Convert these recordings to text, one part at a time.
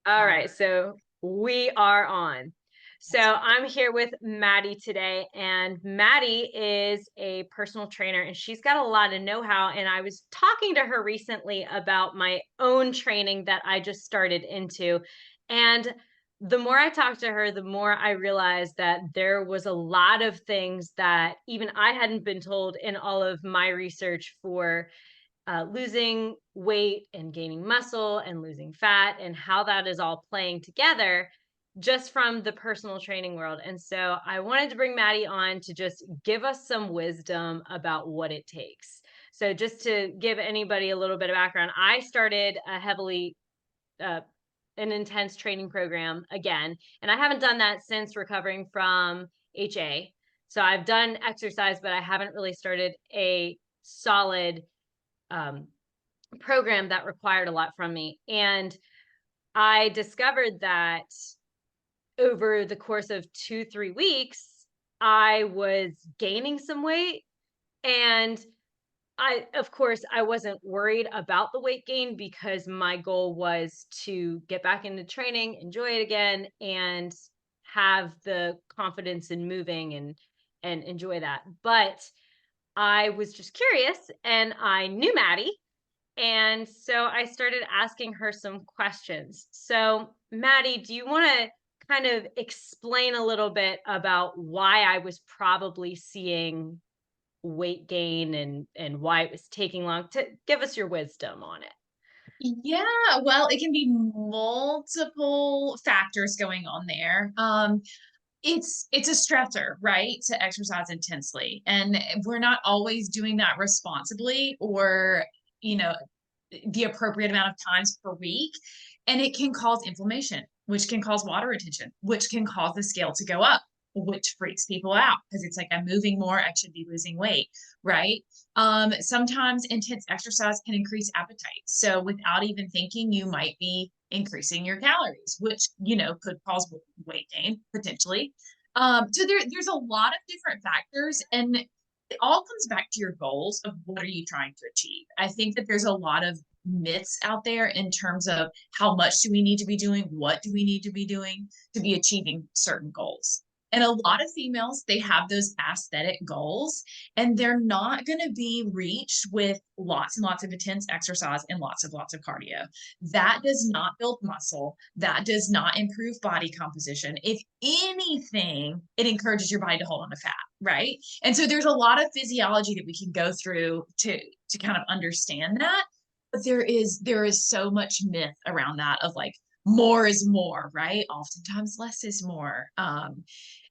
All right, so we are on. So I'm here with Mattie today, and Mattie is a personal trainer, and she's got a lot of know-how. And I was talking to her recently about my own training that I just started into. And the more I talked to her, the more I realized that there was a lot of things that even I hadn't been told in all of my research for losing weight and gaining muscle and losing fat and how that is all playing together just from the personal training world. And so I wanted to bring Mattie on to just give us some wisdom about what it takes. So just to give anybody a little bit of background, I started a heavily uh, an intense training program again, and I haven't done that since recovering from HA. So I've done exercise, but I haven't really started a solid um, program that required a lot from me. And I discovered that over the course of 2, 3 weeks, I was gaining some weight. And of course, I wasn't worried about the weight gain because my goal was to get back into training, enjoy it again, and have the confidence in moving and enjoy that. But I was just curious and I knew Mattie. And so I started asking her some questions. So, Mattie, do you want to kind of explain a little bit about why I was probably seeing weight gain and why it was taking long to give us your wisdom on it? Yeah, well, it can be multiple factors going on there. It's a stressor, right, to exercise intensely, and we're not always doing that responsibly or, you know, the appropriate amount of times per week, and it can cause inflammation, which can cause water retention, which can cause the scale to go up, which freaks people out because it's like I'm moving more, I should be losing weight, right? Sometimes intense exercise can increase appetite. So without even thinking, you might be increasing your calories, which could cause weight gain potentially. So there's a lot of different factors, and it all comes back to your goals of what are you trying to achieve. I think that there's a lot of myths out there in terms of how much do we need to be doing, what do we need to be doing to be achieving certain goals. And a lot of females, they have those aesthetic goals, and they're not going to be reached with lots and lots of intense exercise and lots of cardio. That does not build muscle. That does not improve body composition. If anything, it encourages your body to hold on to fat, right? And so there's a lot of physiology that we can go through to kind of understand that. But there is so much myth around that of like more is more, right? Oftentimes less is more.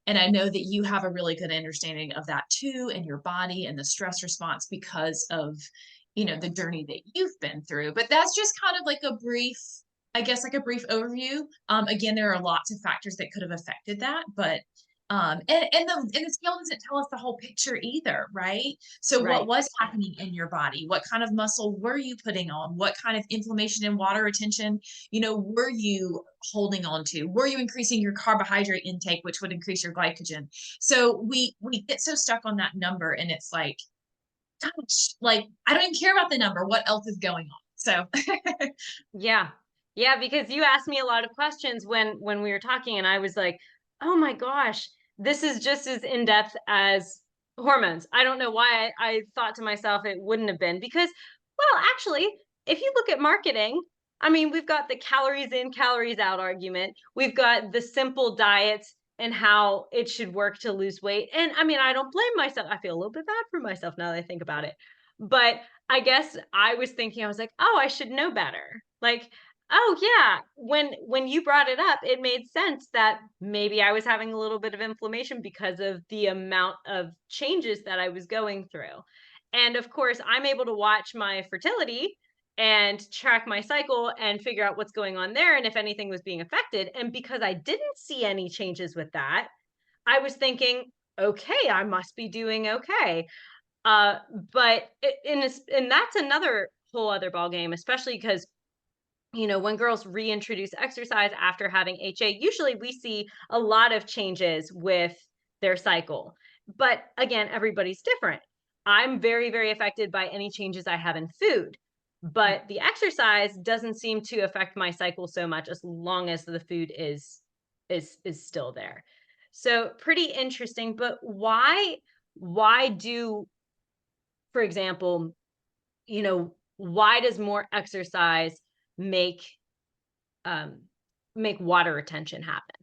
And I know that you have a really good understanding of that too, and your body and the stress response because of, the journey that you've been through. But that's just kind of like a brief, I guess, like a brief overview. Again, there are lots of factors that could have affected that, but and the scale doesn't tell us the whole picture either, right? So what Right. was happening in your body? What kind of muscle were you putting on? What kind of inflammation and water retention, were you holding on to? Were you increasing your carbohydrate intake, which would increase your glycogen? So we get so stuck on that number, and it's like, gosh, like I don't even care about the number. What else is going on? So Yeah. Yeah, because you asked me a lot of questions when we were talking and I was like, "Oh my gosh, this is just as in-depth as hormones." I don't know why I thought to myself it wouldn't have been because, well, actually, if you look at marketing, I mean, we've got the calories in, calories out argument. We've got the simple diets and how it should work to lose weight. And I mean, I don't blame myself. I feel a little bit bad for myself now that I think about it. But I guess I was thinking, I was like, "Oh, I should know better." Like, oh yeah, when you brought it up, it made sense that maybe I was having a little bit of inflammation because of the amount of changes that I was going through. And of course, I'm able to watch my fertility and track my cycle and figure out what's going on there and if anything was being affected. And because I didn't see any changes with that, I was thinking, okay, I must be doing okay. Uh, but and that's another whole other ball game, especially because when girls reintroduce exercise after having HA, usually we see a lot of changes with their cycle. But again, everybody's different. I'm very, very affected by any changes I have in food. but the exercise doesn't seem to affect my cycle so much as long as the food is still there. So pretty interesting, but why do, for example, why does more exercise make um make water retention happen?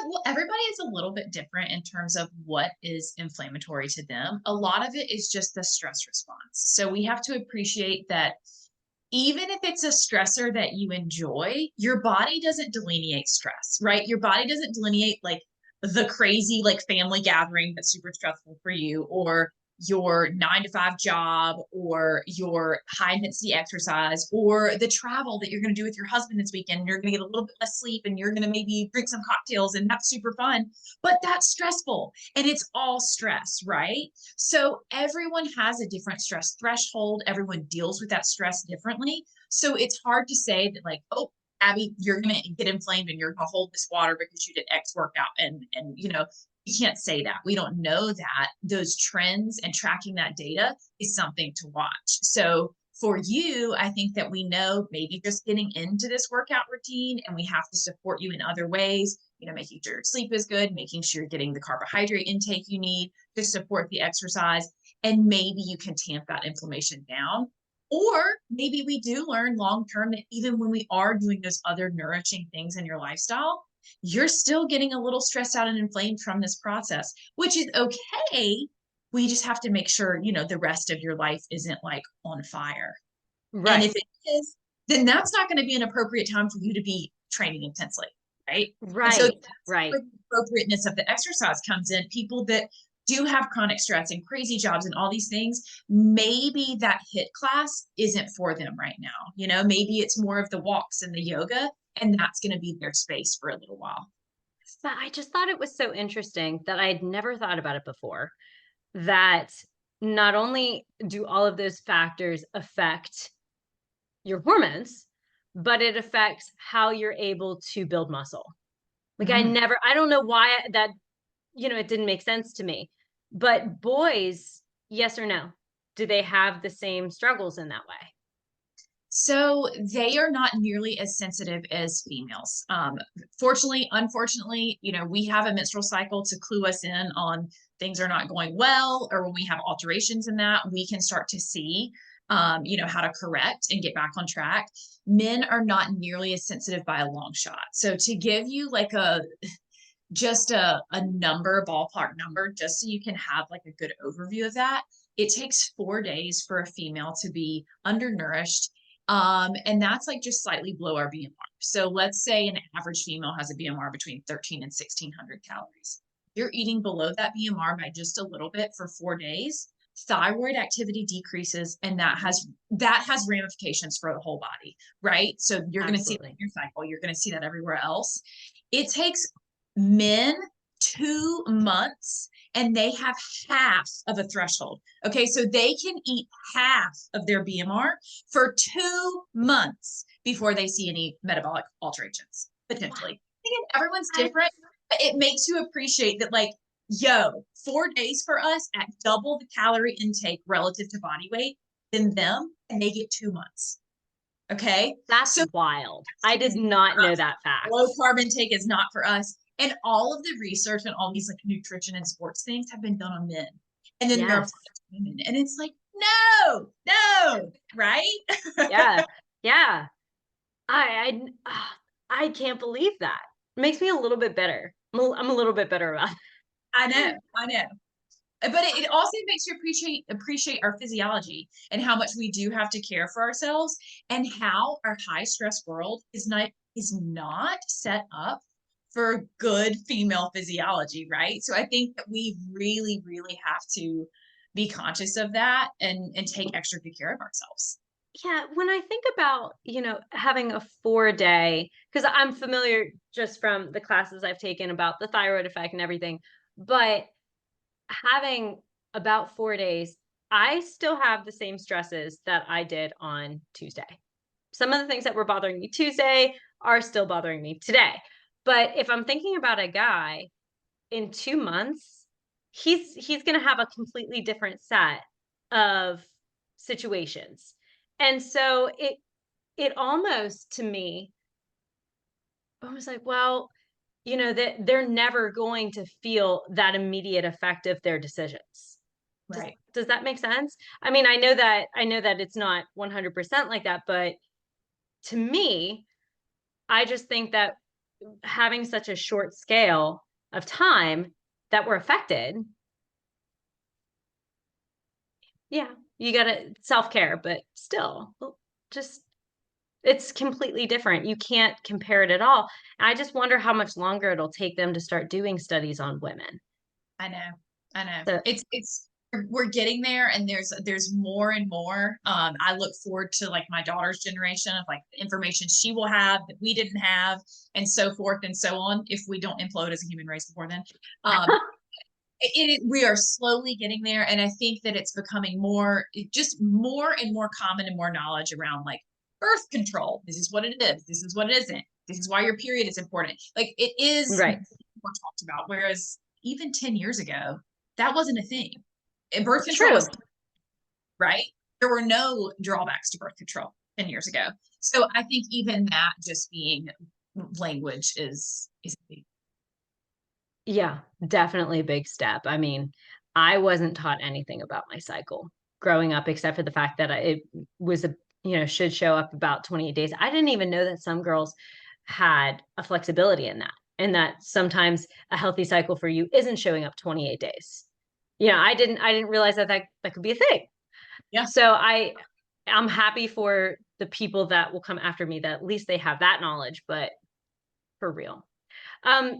Well, everybody is a little bit different in terms of what is inflammatory to them. A lot of it is just the stress response. So we have to appreciate that even if it's a stressor that you enjoy, your body doesn't delineate stress, right? Your body doesn't delineate like the crazy like family gathering that's super stressful for you, or your 9 to 5 job, or your high intensity exercise, or the travel that you're going to do with your husband this weekend. And you're going to get a little bit less sleep and you're going to maybe drink some cocktails and that's super fun, but that's stressful and it's all stress, right? So everyone has a different stress threshold. Everyone deals with that stress differently. So it's hard to say that like, oh, Abby, you're going to get inflamed and you're going to hold this water because you did X workout. And, you can't say that. We don't know that. Those trends and tracking that data is something to watch. So for you, I think that we know maybe just getting into this workout routine, and we have to support you in other ways, making sure your sleep is good, making sure you're getting the carbohydrate intake you need to support the exercise. And maybe you can tamp that inflammation down. Or maybe we do learn long term that even when we are doing those other nourishing things in your lifestyle, you're still getting a little stressed out and inflamed from this process, which is okay. We just have to make sure, the rest of your life isn't like on fire. And if Right. it is, then that's not going to be an appropriate time for you to be training intensely. Right. And so Right. that's Right. where the appropriateness of the exercise comes in. People that do have chronic stress and crazy jobs and all these things, maybe that HIIT class isn't for them right now. Maybe it's more of the walks and the yoga, and that's going to be their space for a little while. But I just thought it was so interesting that I had never thought about it before, that not only do all of those factors affect your hormones, but it affects how you're able to build muscle. Like Mhm. I don't know why that, it didn't make sense to me. But boys, yes or no? Do they have the same struggles in that way? So they are not nearly as sensitive as females. Fortunately, unfortunately, we have a menstrual cycle to clue us in on things are not going well, or when we have alterations in that, we can start to see, how to correct and get back on track. Men are not nearly as sensitive by a long shot. So to give you like just a number, ballpark number, just so you can have like a good overview of that. It takes 4 days for a female to be undernourished. And that's like just slightly below our BMR. So let's say an average female has a BMR between 13 and 1600 calories. You're eating below that BMR by just a little bit for 4 days. Thyroid activity decreases, and that has ramifications for the whole body, right? So you're going to see that in Absolutely. your cycle. You're going to see that everywhere else. It takes men 2 months, and they have half of a threshold. Okay, so they can eat half of their BMR for 2 months before they see any metabolic alterations, Wow. potentially. Again, everyone's I different, but it makes you appreciate that, like, yo, 4 days for us at double the calorie intake relative to body weight than them, and they get 2 months. Okay, That's so wild. I fasting did is not not for know us. that Low fact. carb intake is not for us. And all of the research and all these like nutrition and sports things have been done on men. And then they're applied Yes. to women. And it's like, no, no, right? Yeah. Yeah. I can't believe that. It makes me a little bit bitter. I'm a little bit bitter about it. I know, I know. But it also makes you appreciate our physiology and how much we do have to care for ourselves, and how our high stress world is not set up for good female physiology, right? So I think that we really, really have to be conscious of that, and take extra good care of ourselves. Yeah, when I think about, having a 4 day, because I'm familiar just from the classes I've taken about the thyroid effect and everything, but having about 4 days, I still have the same stresses that I did on Tuesday. Some of the things that were bothering me Tuesday are still bothering me today. But if I'm thinking about a guy in 2 months, he's going to have a completely different set of situations. And so it almost to me almost like, well, that they're never going to feel that immediate effect of their decisions. Does Right. does that make sense? I mean, I know that it's not 100% like that, but to me, I just think that having such a short scale of time that we're affected, yeah, you gotta self-care, but still, just it's completely different. You can't compare it at all. I just wonder how much longer it'll take them to start doing studies on women. I know. I know. So, It's we're getting there, and there's more and more. I look forward to like my daughter's generation of like the information she will have that we didn't have, and so forth and so on, if we don't implode as a human race before then. Um, we are slowly getting there, and I think that it's becoming just more and more common and more knowledge around like birth control. This is what it is. This is what it isn't. This is why your period is important. Like it is right. more talked about. Whereas even 10 years ago, that wasn't a thing. And birth control True. was right. There were no drawbacks to birth control 10 years ago. So I think even that just being language is Yeah, definitely a big step. I mean, I wasn't taught anything about my cycle growing up, except for the fact that it was should show up about 28 days. I didn't even know that some girls had a flexibility in that, and that sometimes a healthy cycle for you isn't showing up 28 days. I didn't realize that could be a thing. yeah. So I'm happy for the people that will come after me that at least they have that knowledge, but for real.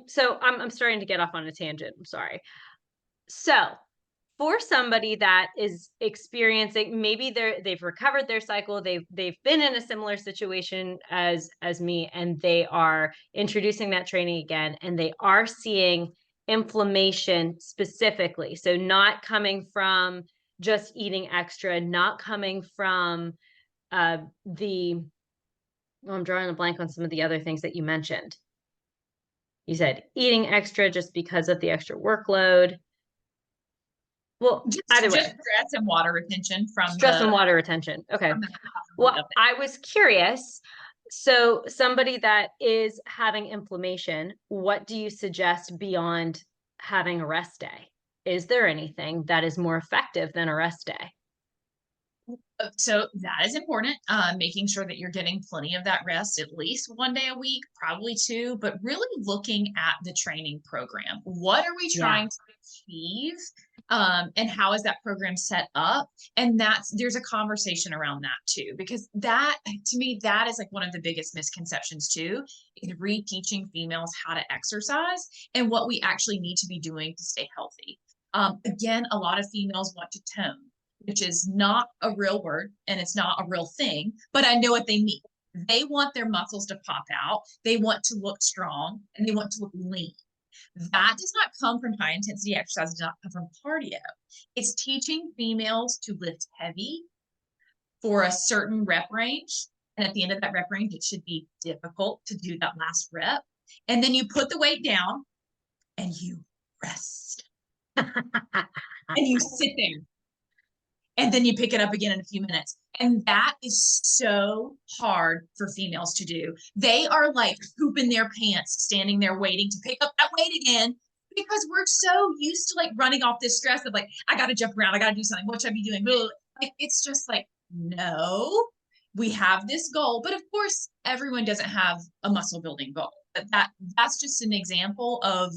So I'm starting to get off on a tangent. I'm sorry. So for somebody that is experiencing, maybe they've recovered their cycle, they've been in a similar situation as me, and they are introducing that training again, and they are seeing inflammation specifically. So not coming from just eating extra, not coming from the I'm drawing a blank on some of the other things that you mentioned. You said eating extra just because of the extra workload. Well, either Just way, stress and water retention stress and water retention. Okay. from the Well, of I was curious. So, somebody that is having inflammation, what do you suggest beyond having a rest day? Is there anything that is more effective than a rest day? So that is important. Making sure that you're getting plenty of that rest, at least 1 day a week, probably two, but really looking at the training program. What are we Yeah. trying to achieve? And how is that program set up? And there's a conversation around that too, because that to me, that is like one of the biggest misconceptions too, is reteaching females how to exercise and what we actually need to be doing to stay healthy. Again, a lot of females want to tone, which is not a real word and it's not a real thing, but I know what they mean. They want their muscles to pop out, they want to look strong, and they want to look lean. That does not come from high intensity exercise, does not come from cardio. It's teaching females to lift heavy for a certain rep range. And at the end of that rep range, it should be difficult to do that last rep. And then you put the weight down and you rest and you sit there and then you pick it up again in a few minutes. And that is so hard for females to do. They are like pooping their pants, standing there waiting to pick up that weight again because we're so used to like running off this stress of like, I got to jump around, I got to do something. What should I be doing? Like, it's just like, no, we have this goal. But of course, everyone doesn't have a muscle building goal. But that's just an example of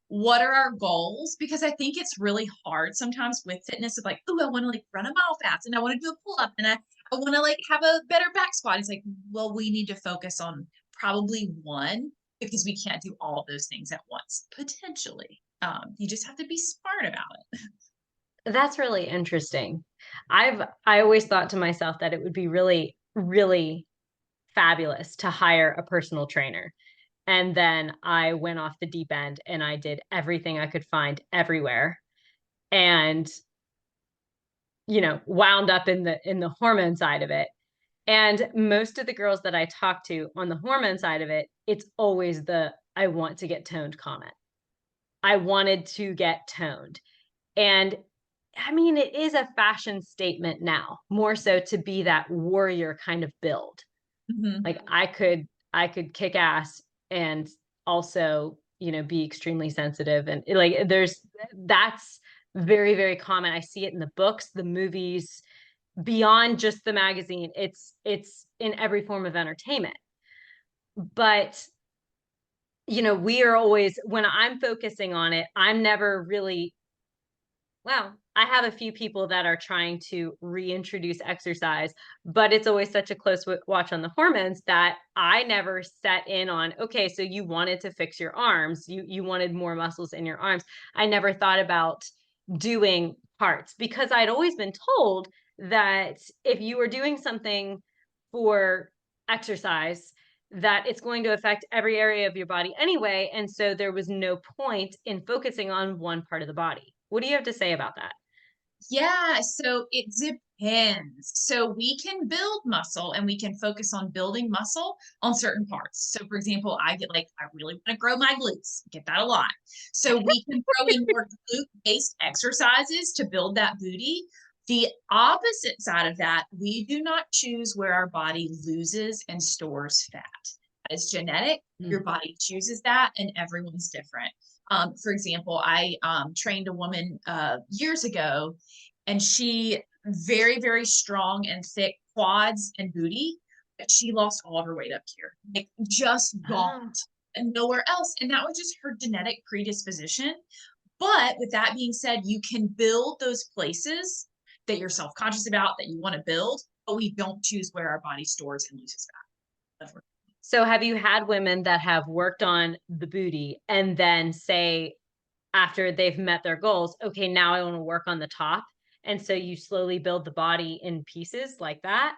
what are our goals? Because I think it's really hard sometimes with fitness of like, oh, I want to like run a mile fast and I want to do a pull up and I want to like have a better back squat. It's like, well, we need to focus on probably one because we can't do all of those things at once, potentially. You just have to be smart about it. That's really interesting. I always thought to myself that it would be really, really fabulous to hire a personal trainer. And then I went off the deep end and I did everything I could find everywhere. And, wound up in the hormone side of it. And most of the girls that I talk to on the hormone side of it, it's always the I want to get toned comment. I wanted to get toned. And I mean, it is a fashion statement now, more so to be that warrior kind of build. Mhm. Like I could kick ass and also, be extremely sensitive and like that's very, very common. I see it in the books, the movies, beyond just the magazine. It's in every form of entertainment. But we are always, when I'm focusing on it, I'm never really, well, I have a few people that are trying to reintroduce exercise, but it's always such a close watch on the hormones that I never set in on, okay, so you wanted to fix your arms, you wanted more muscles in your arms. I never thought about doing parts because I'd always been told that if you were doing something for exercise, that it's going to affect every area of your body anyway. And so there was no point in focusing on one part of the body. What do you have to say about that? Yeah, so it depends. So we can build muscle and we can focus on building muscle on certain parts. So for example, I really want to grow my glutes, get that a lot. So we can throw in more glute-based exercises to build that booty. The opposite side of that, we do not choose where our body loses and stores fat. That is genetic. Your Mm. body chooses that, and everyone's different. For example, I trained a woman years ago, and she very, very strong and thick quads and booty, but she lost all of her weight up here, like just gone Ah, and nowhere else. And that was just her genetic predisposition. But with that being said, you can build those places that you're self-conscious about that you want to build, but we don't choose where our body stores and loses fat. so have you had women that have worked on the booty and then say after they've met their goals, okay, now I want to work on the top. And so you slowly build the body in pieces like that?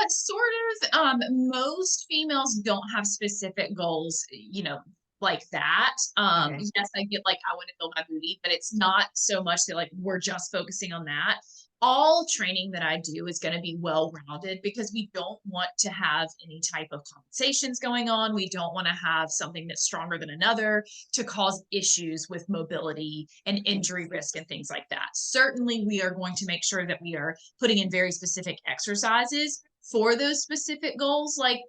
Sort of. Most females don't have specific goals, like that. Okay. Yes, I get like I want to build my booty, but it's not so much that like we're just focusing on that. All training that I do is going to be well rounded because we don't want to have any type of compensations going on. We don't want to have something that's stronger than another to cause issues with mobility and injury risk and things like that. Certainly, we are going to make sure that we are putting in very specific exercises for those specific goals, like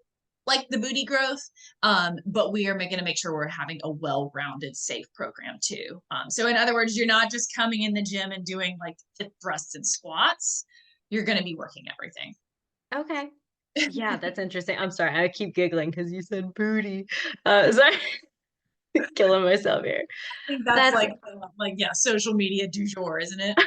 the booty growth. But we are going to make sure we're having a well-rounded, safe program too. So in other words, you're not just coming in the gym and doing like hip thrusts and squats. You're going to be working everything. Okay. Yeah, that's interesting. I'm sorry. I keep giggling because you said booty. Sorry, killing myself here. I think that's That's like yeah, social media du jour, isn't it?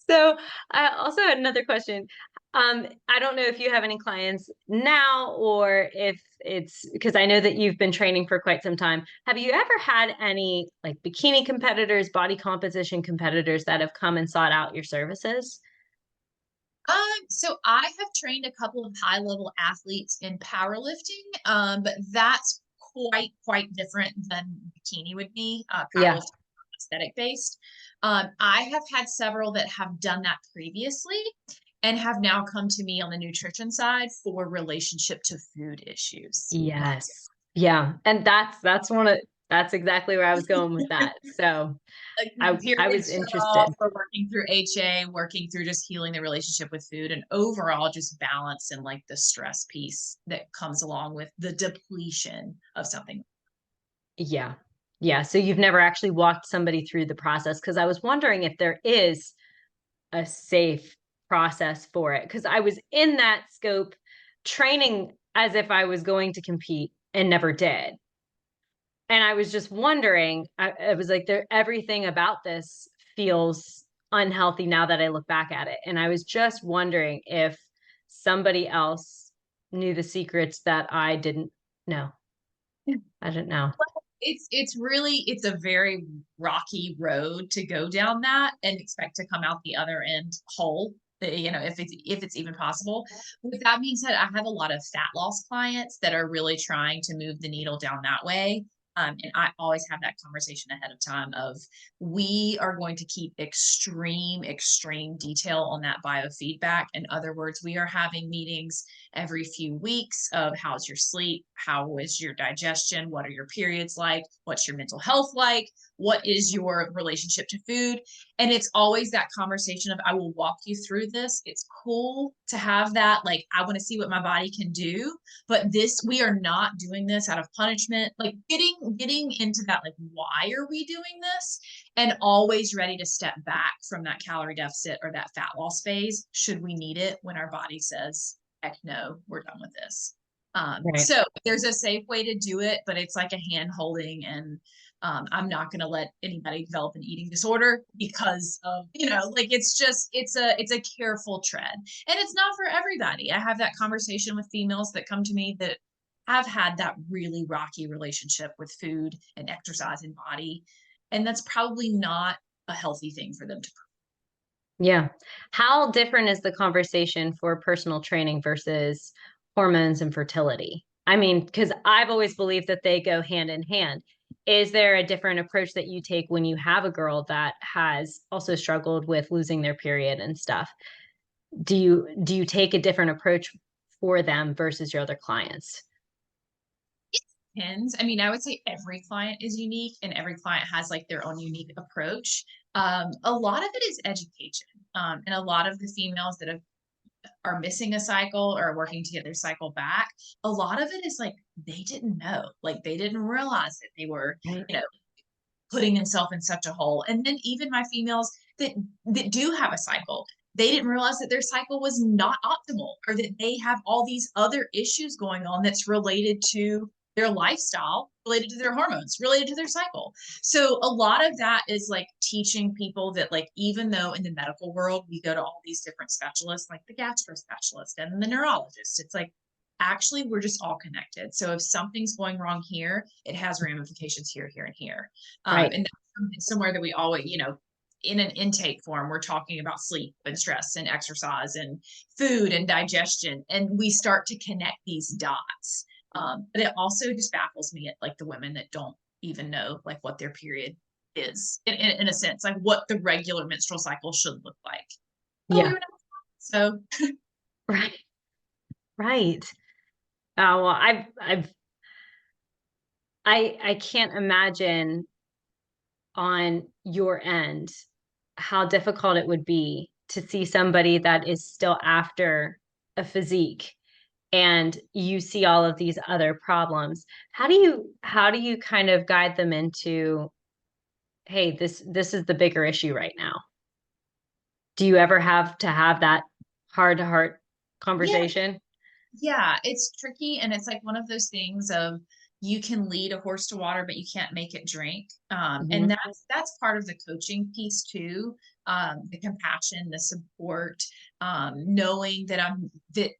so. I also had another question. I don't know if you have any clients now or if it's because I know that you've been training for quite some time. Have you ever had any like bikini competitors, body composition competitors that have come and sought out your services? So I have trained a couple of high level athletes in powerlifting, but that's quite different than bikini would be. Yeah. Powerlifting aesthetic based. I have had several that have done that previously and have now come to me on the nutrition side for relationship to food issues. Yes. Yeah. And that's exactly where I was going with that. So Like I period was interested. off or working through HA, working through just healing the relationship with food and overall just balance and like the stress piece that comes along with the depletion of something. Yeah. Yeah. So you've never actually walked somebody through the process because I was wondering if there is a safe process for it. Because I was in that scope training as if I was going to compete and never did. And I was just wondering, I was like, there, everything about this feels unhealthy now that I look back at it. And I was just wondering if somebody else knew the secrets that I didn't know. I didn't know. It's a very rocky road to go down that and expect to come out the other end whole, if it's even possible. With that being said, I have a lot of fat loss clients that are really trying to move the needle down that way. And I always have that conversation ahead of time of we are going to keep extreme detail on that biofeedback. In other words, we are having meetings every few weeks of how's your sleep, how is your digestion, what are your periods like, what's your mental health like, what is your relationship to food? And it's always that conversation of, I will walk you through this. It's cool to have that. Like, I want to see what my body can do, but we are not doing this out of punishment. Like getting into that, like, why are we doing this? And always ready to step back from that calorie deficit or that fat loss phase should we need it when our body says, heck no, we're done with this. Right. So there's a safe way to do it, but it's like a hand holding, and I'm not going to let anybody develop an eating disorder because of, like, it's a careful tread, and it's not for everybody. I have that conversation with females that come to me that have had that really rocky relationship with food and exercise and body. And that's probably not a healthy thing for them to. Yeah. How different is the conversation for personal training versus hormones and fertility? I mean, because I've always believed that they go hand in hand. Is there a different approach that you take when you have a girl that has also struggled with losing their period and stuff? Do you take a different approach for them versus your other clients? Depends. I mean, I would say every client is unique and every client has like their own unique approach. A lot of it is education. And a lot of the females that are missing a cycle or working to get their cycle back, a lot of it is like they didn't know, like they didn't realize that they were, Right. putting themselves in such a hole. And then even my females that do have a cycle, they didn't realize that their cycle was not optimal or that they have all these other issues going on that's related to their lifestyle, related to their hormones, related to their cycle. So a lot of that is like teaching people that, like, even though in the medical world we go to all these different specialists, like the gastro specialist and the neurologist, it's like, actually we're just all connected. So if something's going wrong here, it has ramifications here, here, and here. Right. And that's somewhere that we always, in an intake form, we're talking about sleep and stress and exercise and food and digestion. And we start to connect these dots. But it also just baffles me at like the women that don't even know like what their period is in a sense, like what the regular menstrual cycle should look like. Oh, Yeah. you're not. So Right. Right. Well, I can't imagine on your end how difficult it would be to see somebody that is still after a physique and you see all of these other problems. How do you kind of guide them into, hey, this is the bigger issue right now? Do you ever have to have that heart to heart yeah, conversation? yeah, it's tricky, and it's like one of those things of, you can lead a horse to water, but you can't make it drink. And Mhm. that's part of the coaching piece too. The compassion, the support, knowing that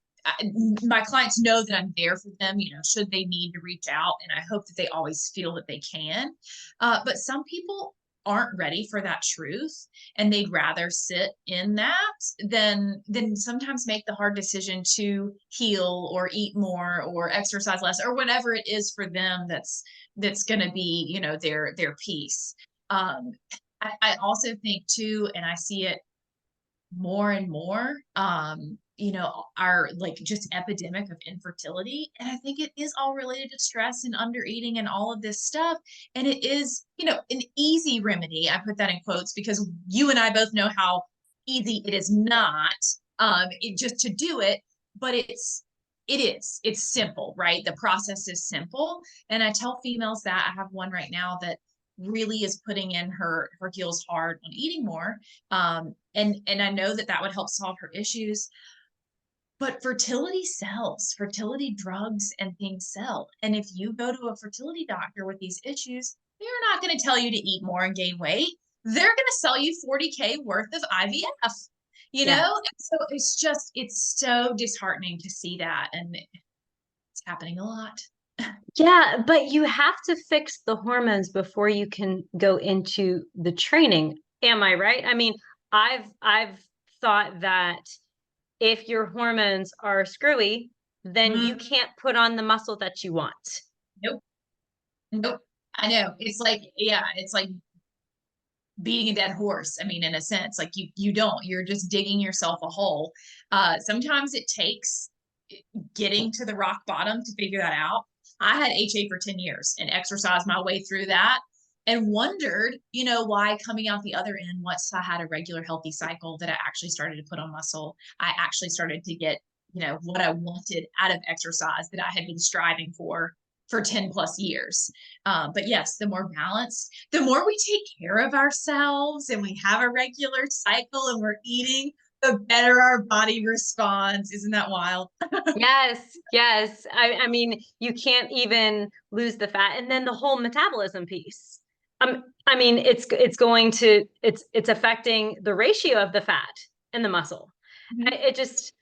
my clients know that I'm there for them, should they need to reach out. And I hope that they always feel that they can. But some people aren't ready for that truth, and they'd rather sit in that than sometimes make the hard decision to heal or eat more or exercise less or whatever it is for them that's going to be, their piece. um I also think too, and I see it more and more, our like just epidemic of infertility. And I think it is all related to stress and under eating and all of this stuff. And it is, an easy remedy. I put that in quotes because you and I both know how easy it is not, just to do it, but it's simple, right? The process is simple. And I tell females that I have one right now that really is putting in her heels hard on eating more. And I know that that would help solve her issues. But fertility sells, fertility drugs and things sell. And if you go to a fertility doctor with these issues, they're not going to tell you to eat more and gain weight. They're going to sell you 40K worth of IVF, Yeah. And so it's so disheartening to see that. And it's happening a lot. Yeah, but you have to fix the hormones before you can go into the training. Am I right? I mean, I've thought that if your hormones are screwy, then you Mm, can't put on the muscle that you want. nope. Nope. I know. It's like, yeah, it's like beating a dead horse. I mean, in a sense, like you're just digging yourself a hole. Sometimes it takes getting to the rock bottom to figure that out. I had HA for 10 years and exercised my way through that. and wondered, why coming out the other end, once I had a regular healthy cycle, that I actually started to put on muscle. I actually started to get, what I wanted out of exercise that I had been striving for 10 plus years. But yes, the more balanced, the more we take care of ourselves and we have a regular cycle and we're eating, the better our body responds. Isn't that wild? Yes, yes. I mean, you can't even lose the fat, and then the whole metabolism piece. I mean, it's affecting the ratio of the fat and the muscle. Mhm. It just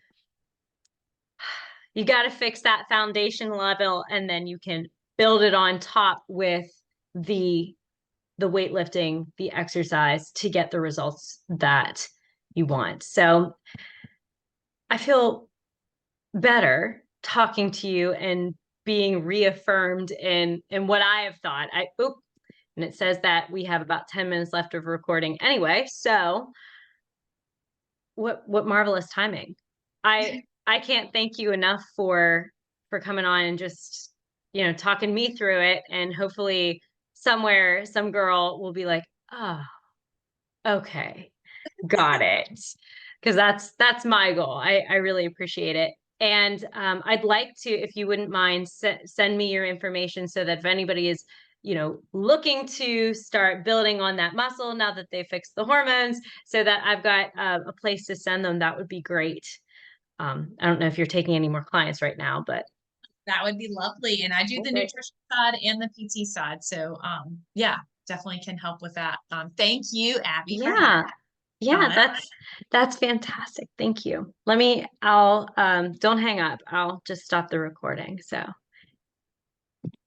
you got to fix that foundation level, and then you can build it on top with the the weightlifting, the exercise to get the results that you want. So I feel better talking to you and being reaffirmed in what I have thought. And it says that we have about 10 minutes left of recording anyway. So what marvelous timing. I can't thank you enough for coming on and just, talking me through it, and hopefully somewhere some girl will be like, "Oh, okay. Got it." Because that's my goal. I really appreciate it. And I'd like to, if you wouldn't mind, send me your information so that if anybody is, looking to start building on that muscle now that they fixed the hormones, so that I've got a place to send them, that would be great. I don't know if you're taking any more clients right now, but That would be lovely. And I do the okay. nutrition side and the PT side. So yeah, definitely can help with that. Thank you, Abby, for having Yeah. me Yeah, on. that's fantastic. Thank you. I'll don't hang up. I'll just stop the recording. So